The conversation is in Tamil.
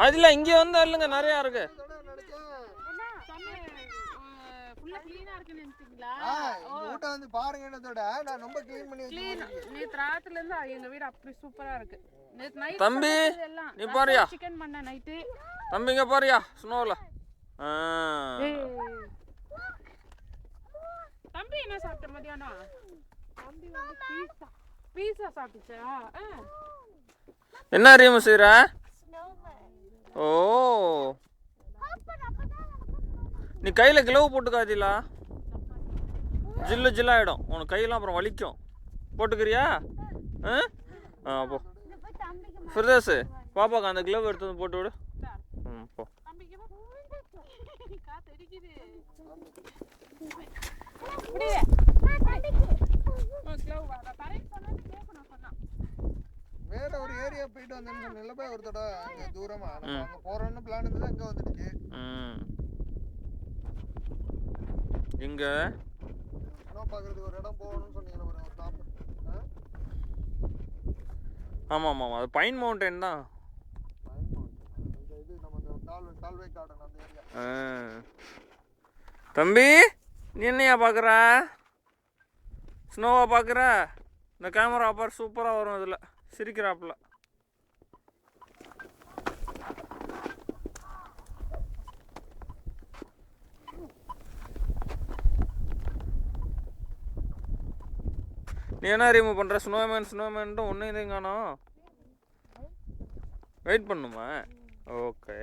அதுல இங்க வந்து இல்லைங்க நிறைய இருக்கு. தம்பி நீ பாரியா? தம்பி இங்க பாரியா ஸ்னோல? தம்பி என்ன சாப்பிட்ட மதியானம்? தம்பி வந்து பீஸா சாப்பிட்டுச்சா? என்ன ரீமு செய்ற? ஓ நீ கையில கிளவு போட்டுக்காதீங்களா? ஜில்லு ஜில்லாயிடும் உனக்கு, கையெல்லாம் அப்புறம் வலிக்கும். போட்டுக்கிறியா? போ ஃபிர்தோஸ், பாப்பாக்கு அந்த கிளவ் எடுத்து வந்து போட்டு விடு. போ. வேற ஒரு ஏரியா போயிட்டு வந்தேன்னு சொன்னேன்ல ஒரு தடவை, அங்க தூரமா அங்க போறோம்னு பிளான் இருந்தது, அங்க வந்துடுச்சு. இங்க இன்னும் பாக்குறதுக்கு ஒரு இடம் போகணும்னு சொன்னீங்க ஒரு ஸ்டாப். ஆமா ஆமா அது பைன் மவுண்டன் தான். பைன் மவுண்டன் அந்த இது நம்ம டால்வே கார்டன் அந்த ஏரியா. தம்பி நீ என்னையா பாக்குற? ஸ்னோவா பாக்குற? இந்த கேமரா பார் சூப்பரா வரும் இதுல, சிரிக்கிறாப்புல. நீ என்ன ரிமூவ் பண்ற? ஸ்னோமேன் ஒன்னும் இதையும் காணோம். வெயிட் பண்ணுமா? ஓகே.